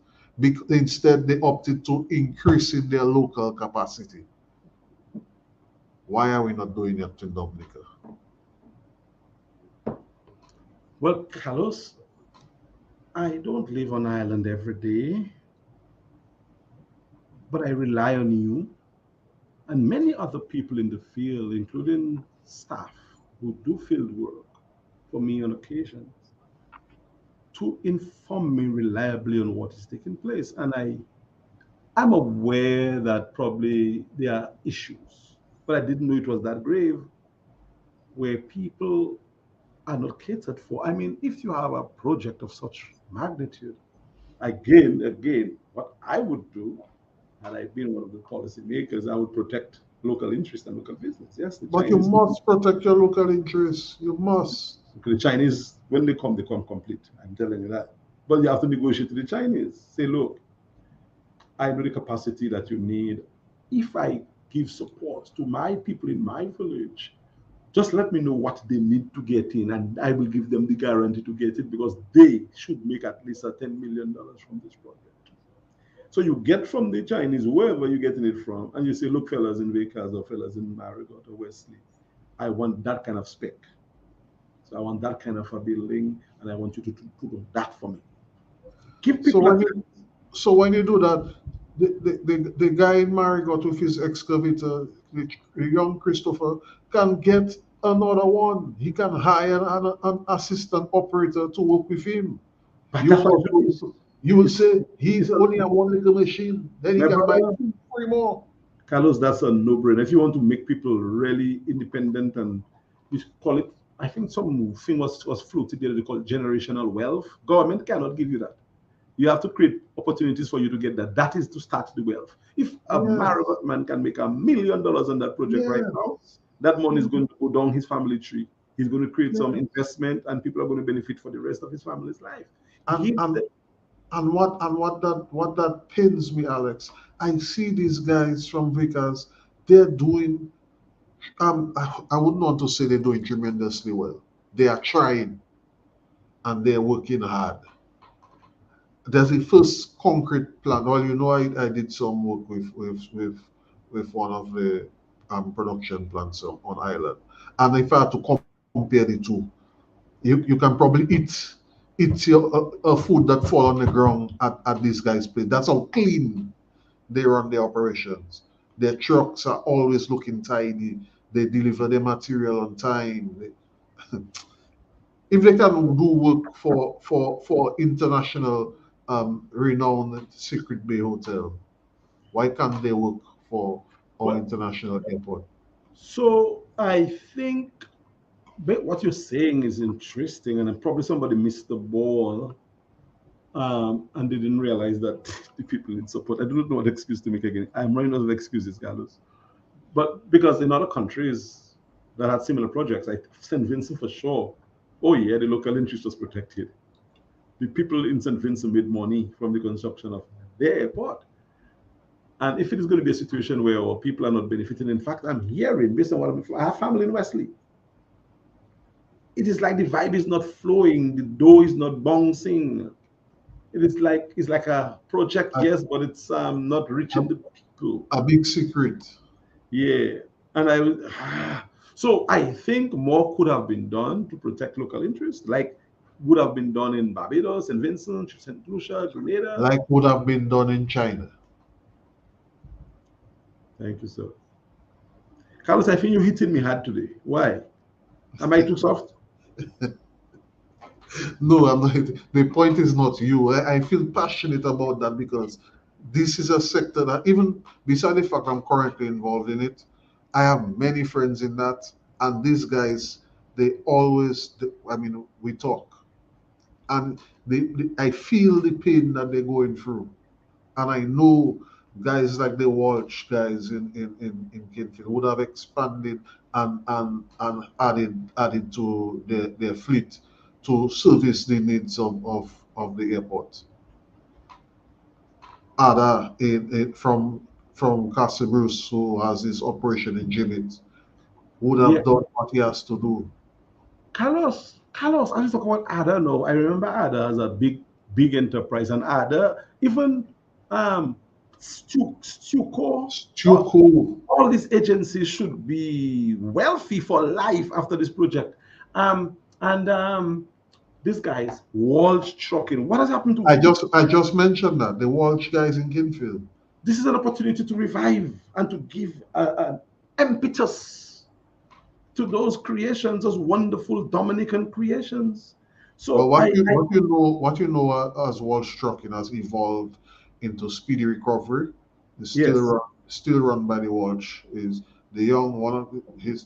Instead, they opted to increase in their local capacity. Why are we not doing that in Dominica? Well, Carlos, I don't live on island every day, but I rely on you and many other people in the field, including staff who do field work for me on occasions, to inform me reliably on what is taking place. And I'm aware that probably there are issues, but I didn't know it was that grave where people are not catered for. I mean, if you have a project of such magnitude, again, what I would do, had I been one of the policymakers, I would protect local interest and local business. Yes, the But you Chinese, must protect your local interests. You must. the Chinese, when they come complete. I'm telling you that. But you have to negotiate with the Chinese. Say, look, I know the capacity that you need. If I give support to my people in my village, just let me know what they need to get in, and I will give them the guarantee to get it because they should make at least a $10 million from this project. So you get from the Chinese, wherever you're getting it from, and you say, look, fellas in Vegas or fellas in Marigot or Wesley, I want that kind of spec. So I want that kind of a building, and I want you to do that for me. Give So people when you when you do that, the guy in Marigot with his excavator, the young Christopher, can get another one. He can hire an assistant operator to work with him. but You that's what first, you will say he's only a one little machine. Then he my can buy brother, 3 more. Carlos, that's a no-brainer. If you want to make people really independent and we call it, I think some thing was floated there, they call it generational wealth. Government cannot give you that. You have to create opportunities for you to get that. That is to start the wealth. If a Yes, Marriott man can make $1 million on that project right now, yes, that money is going to go down his family tree. He's going to create some yes. investment and people are going to benefit for the rest of his family's life. And Give and them, And what that pains me, Alex, I see these guys from Vickers, they're doing I wouldn't want to say they're doing tremendously well. They are trying and they're working hard. There's a first concrete plan. Well, I did some work with one of the production plants on Ireland. And if I had to compare the two, you can probably eat a food that fall on the ground at these guys' place. That's how clean they run their operations. Their trucks are always looking tidy. They deliver their material on time. If they can do work for international renowned Secret Bay Hotel, why can't they work for our Well, international airport? so I think what you're saying is interesting, and probably somebody missed the ball and they didn't realize that the people need support. I do not know what excuse to make again. I'm running out of excuses, Carlos. But because in other countries that had similar projects, like St. Vincent for sure, oh yeah, the local interest was protected. The people in St. Vincent made money from the construction of their airport. And if it is going to be a situation where our people are not benefiting, in fact, I'm hearing based on I have family in Wesley. It is like the vibe is not flowing, the dough is not bouncing. It's like a project, A, yes, but it's not reaching the people. a big secret. Yeah, and so I think more could have been done to protect local interests, like would have been done in Barbados and Vincent, St. Lucia, Grenada. Like would have been done in China. Thank you, sir. Carlos, I think you're hitting me hard today. Why? Am I too soft? No, I'm not. The point is not you. I feel passionate about that because this is a sector that, even beside the fact I'm currently involved in it, I have many friends in that. And these guys, I mean, we talk. And I feel the pain that they're going through. And I know guys like the Walsh guys in Kinfield would have expanded and added to their fleet to service the needs of the airport. Ada from Castle Bruce, who has his operation in Jimmit, would Yeah. have done what he has to do. Carlos, I just talk about Ada now. I remember Ada as a big enterprise, and Ada, even Stuco, It's too cool. all these agencies should be wealthy for life after this project. And these guys, Walsh Trucking, what has happened to I just mentioned that the Walsh guys in Kinfield. this is an opportunity to revive and to give an impetus to those creations, those wonderful Dominican creations. But So what you know as Walsh Trucking has evolved into Speedy Recovery. It's yes, still run by the Walsh. Is the young one of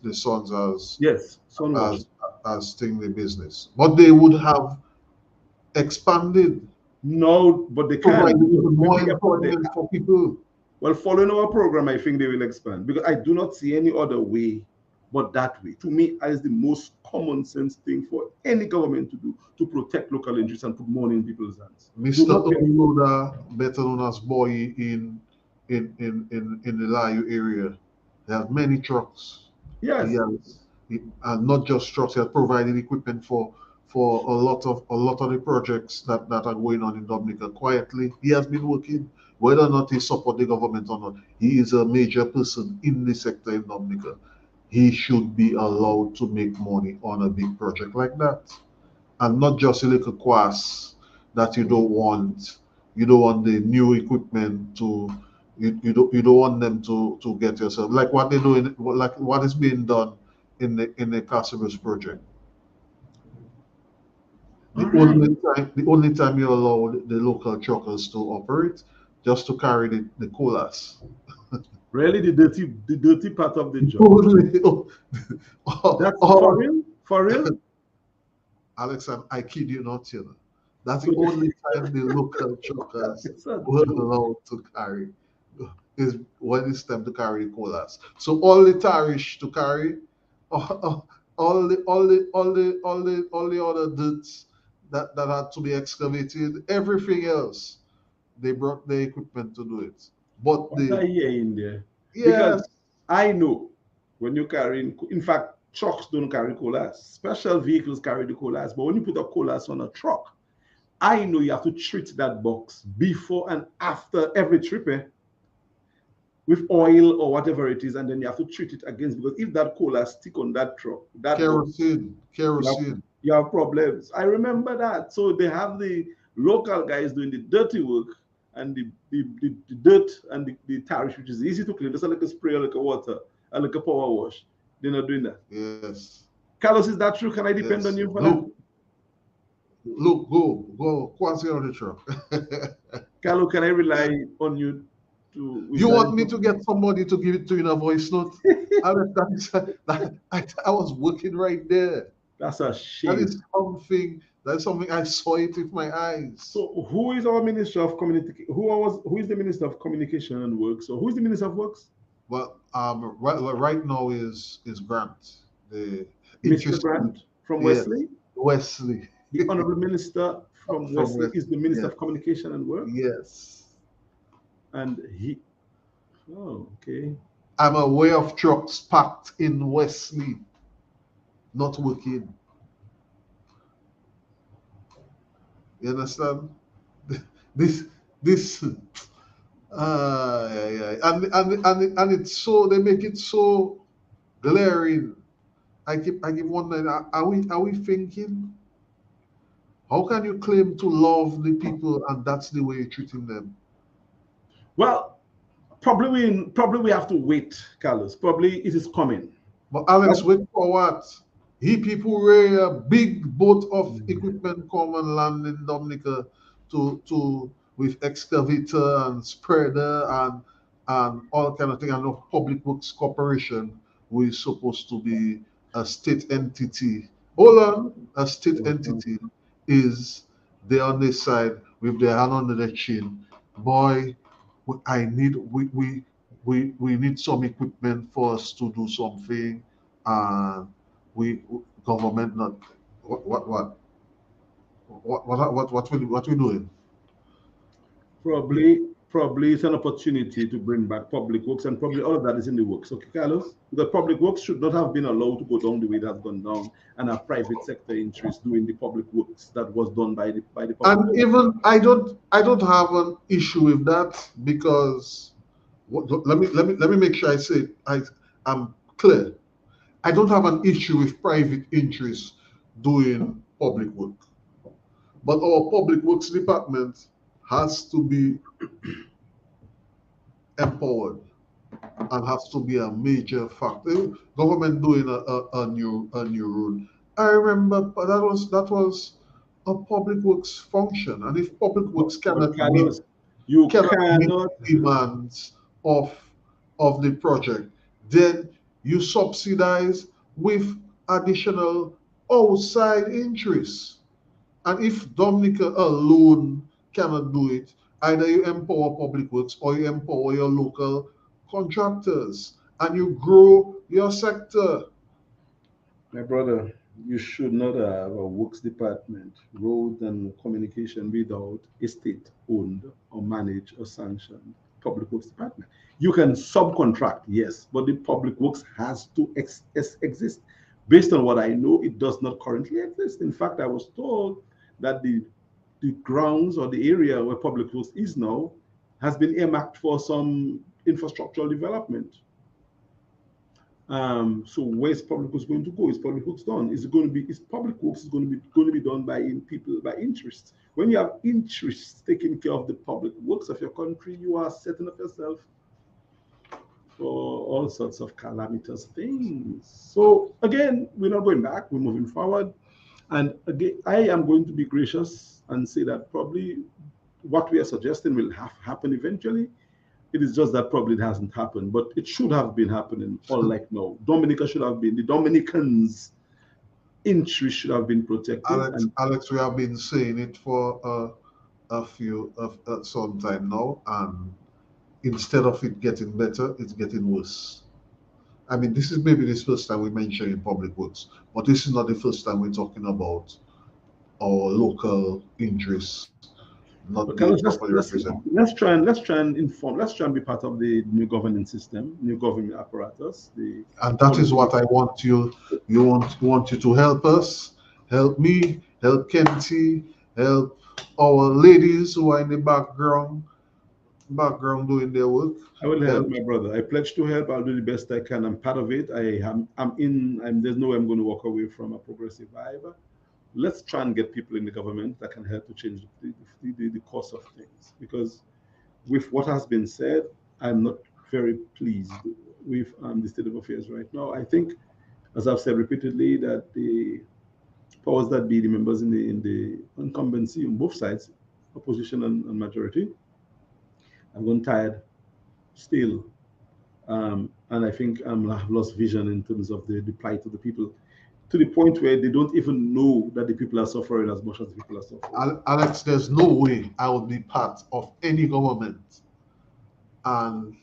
the sons yes, Son Walsh. as thing the business. But they would have expanded, No, but they provide can. even more With the effort they employment have. for people. Well, following our program, I think they will expand because I do not see any other way but that way. To me, that is the most common sense thing for any government to do to protect local interests and put money in people's hands. Do Mr. not get Onoda, better known as Boy in the Layu area, he has many trucks. yes. He has, and not just trucks. He has provided equipment for a lot of the projects that are going on in Dominica quietly. He has been working, whether or not he support the government or not. He is a major person in the sector in Dominica. He should be allowed to make money on a big project like that, and not just a little quas that you don't want. You don't want the new equipment to. You don't want them to get yourself like what they do like what is being done in the Casabas project. All right. The only time you allow the local truckers to operate just to carry the colas. Really, the dirty part of the job. Only, That's for or, real? For real? Alex, I kid you not, you know. That's the only time the local truckers It's a were joke. allowed to carry is when it's time to carry the colas. So all the tarish to carry, all the other dirts that had to be excavated. Everything else, they brought the equipment to do it. But What I the hear in there, because yes, I know when you're carrying, in fact, trucks don't carry colas. Special vehicles carry the colas, but when you put a colas on a truck, I know you have to treat that box before and after every trip with oil or whatever it is, and then you have to treat it against, because if that cola stick on that truck, that box, kerosene, you have, kerosene. you have problems. I remember that. So they have the local guys doing the dirty work and the dirt and the tariff, which is easy to clean. Just like a spray, like a water, and like a power wash. They're not doing that. Yes, Carlos, is that true? Can I depend on yes. you for that? Look, go, quasi on the truck. Carlos, can I rely on you to with You that want me to information? get somebody to give it to you in a voice note? I was working right there. That's a That shame. is something. That's something I saw it with my eyes. So who is our Minister of Communication? Who is the Minister of Communication and Works? So who is the Minister of Works? But right now is Grant, the Mr. interesting. Grant from Yes, Wesley. Wesley The Honorable Minister from from Wesley is Wesley. the Minister Yes, of Communication and Work. yes. And he, oh, okay. I'm aware of trucks parked in Wesley, not working. You understand? This this yeah, yeah. And it's so they make it so glaring. I keep wondering, are we thinking? How can you claim to love the people and that's the way you're treating them? Well, probably we have to wait, Carlos. Probably it is coming. But Alex, That's, wait for what? He people were a big boat of equipment come and land in Dominica to with excavator and spreader and all kind of thing. And of Public Works Corporation, we're supposed to be a state entity. Hold on, a state entity is they on this side with their hand under their chin. Boy, I need we need some equipment for us to do something, and we government not what we doing? probably it's an opportunity to bring back public works, and probably all of that is in the works. Okay, Carlos? The public works should not have been allowed to go down the way it has gone down, and have private sector interests doing the public works that was done by the public And works. even I don't have an issue with that because let me make sure I say it, I'm clear. I don't have an issue with private interests doing public work, but our public works department has to be empowered and has to be a major factor. Government doing a new road. I remember that was a public works function, and if public But, works but cannot meet Carlos, you cannot meet cannot. demands of the project, then you subsidize with additional outside interests. And if Dominica alone cannot do it, either you empower public works or you empower your local contractors and you grow your sector. My brother, you should not have a works department, road and communication without a state-owned or managed or sanctioned public works department. You can subcontract, yes, but the public works has to exist. Based on what I know, it does not currently exist. In fact, I was told that the grounds or the area where public works is now has been earmarked for some infrastructural development. So where's public works going to go? Is public works done? Is it going to be? Is public works is going to be done by people by interest? When you have interests taking care of the public works of your country, you are setting up yourself for all sorts of calamitous things. So again, we're not going back. We're moving forward. And again, I am going to be gracious and say that probably what we are suggesting will have happen eventually. It is just that probably it hasn't happened, but it should have been happening. All like now, Dominica should have been the Dominicans' interest should have been protected. Alex, And Alex, we have been saying it for some time now, and instead of it getting better, it's getting worse. I mean, this is maybe the first time we mention in public works, but this is not the first time we're talking about our local interests not Okay, being properly represented. let's try and inform. Let's try and be part of the new governance system, new government apparatus. And that is what I want you. Want you to help us, help me, help Kenty, help our ladies who are in the background doing their work. I will help my brother. I pledge to help. I'll do the best I can. I'm part of it. There's no way I'm going to walk away from a progressive vibe. Let's try and get people in the government that can help to change the course of things. Because with what has been said, I'm not very pleased with the state of affairs right now. I think, as I've said repeatedly, that the powers that be, the members in the incumbency on both sides, opposition and majority, have gone tired still. And I think I've lost vision in terms of the plight of the people, to the point where they don't even know that the people are suffering as much as the people are suffering. Alex, there's no way I would be part of any government and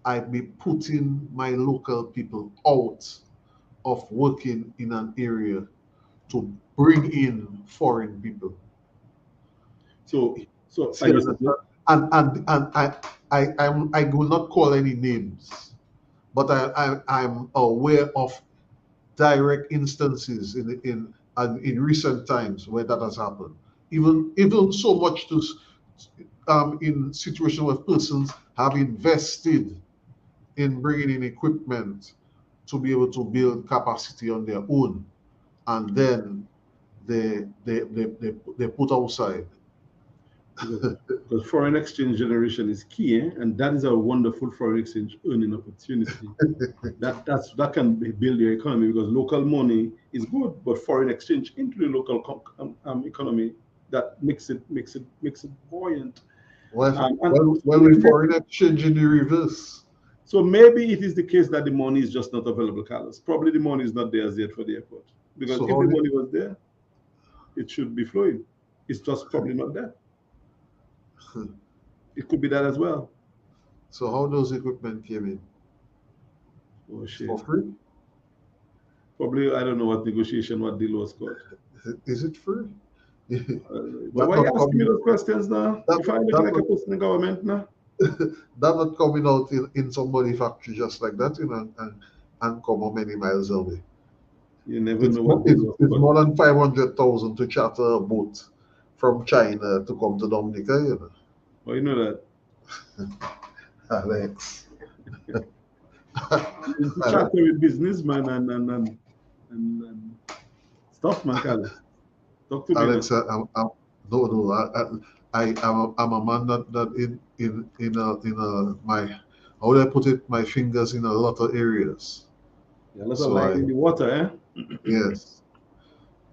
I'd be putting my local people out of working in an area to bring in foreign people. So I will not call any names, but I'm aware of direct instances in recent times where that has happened. Even so much to in situations where persons have invested in bringing in equipment to be able to build capacity on their own, and then they put outside. Because foreign exchange generation is key, and that is a wonderful foreign exchange earning opportunity. that can build your economy, because local money is good, but foreign exchange into the local economy, that makes it buoyant. Well, with foreign exchange in the reverse. So maybe it is the case that the money is just not available, Carlos. Probably the money is not there as yet for the airport, because if the money was there, it should be flowing. It's just probably not there. It could be that as well. So how those equipment came in? Oh shit! For free? Probably, I don't know what negotiation, what deal was called. Is it free? But why are you asking me those questions now? If I look like a person in government now? That not coming out in somebody's factory just like that, you know, and come how many miles away. You never know what deal was called. It's more than 500,000 to charter a boat from China to come to Dominica, you know. Oh, you know that. Alex. Chat with businessman and stuff, man, Carlos. Talk to me. Alex, I'm a man that in my, how would I put it, my fingers in a lot of areas. Yeah, lots of light in the water, eh? Yes.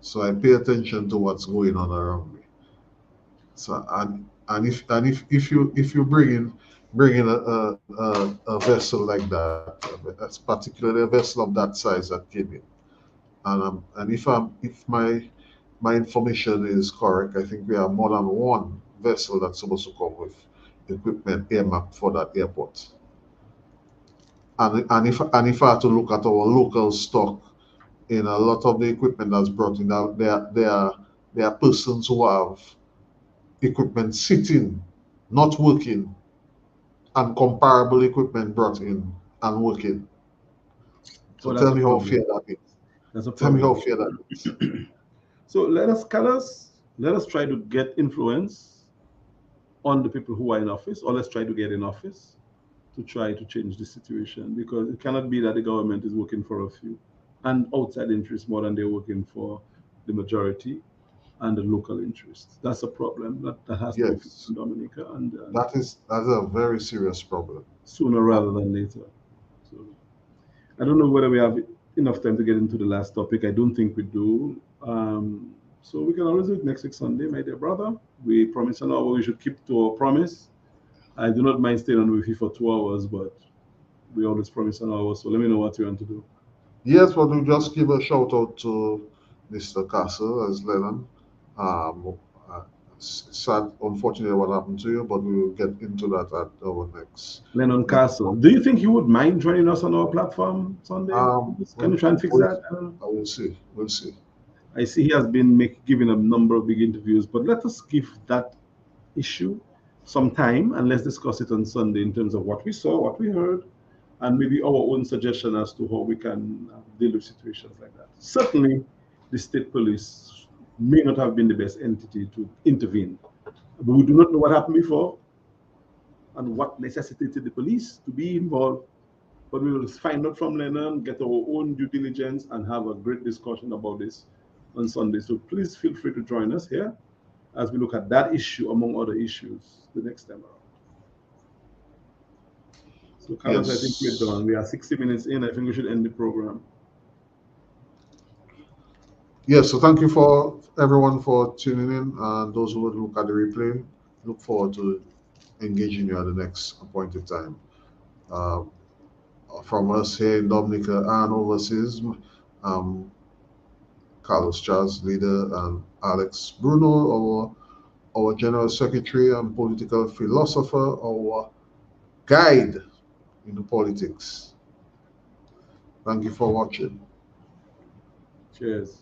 So I pay attention to what's going on around me. So and if you bring in a vessel like that, that's particularly a vessel of that size that came in, and if my information is correct, I think we have more than one vessel that's supposed to come with equipment earmarked for that airport. And if I had to look at our local stock, in a lot of the equipment that's brought in, there are persons who have equipment sitting, not working, and comparable equipment brought in and working. So tell me how fair that is. That's a tell me how fair that is. So let us try to get influence on the people who are in office, or let's try to get in office to try to change the situation, because it cannot be that the government is working for a few and outside interests more than they're working for the majority and the local interests. That's a problem that has to be fixed in Dominica, and that's a very serious problem. Sooner rather than later. So I don't know whether we have enough time to get into the last topic. I don't think we do. So we can always do it next week Sunday, my dear brother. We promised an hour. We should keep to our promise. I do not mind staying on with you for 2 hours, but we always promise an hour. So let me know what you want to do. Yes, but we'll just give a shout out to Mr. Castle as Lennon. Sad, unfortunately, what happened to you, but we will get into that at our next. Lennon Castle. Do you think you would mind joining us on our platform Sunday? Can you try and fix that? We'll see. We'll see. I see he has been giving a number of big interviews, but let us give that issue some time and let's discuss it on Sunday in terms of what we saw, what we heard, and maybe our own suggestion as to how we can deal with situations like that. Certainly, the state police may not have been the best entity to intervene, but we do not know what happened before and what necessitated the police to be involved. But we will find out from Lennon, get our own due diligence, and have a great discussion about this on Sunday. So please feel free to join us here as we look at that issue among other issues the next time around. So, Carlos, I think we're done. We are 60 minutes in. I think we should end the program. Yes, so thank you for everyone for tuning in, and those who would look at the replay. Look forward to engaging you at the next appointed time. From us here in Dominica and overseas, Carlos Charles, leader, and Alex Bruno, our General Secretary and political philosopher, our guide into politics. Thank you for watching. Cheers.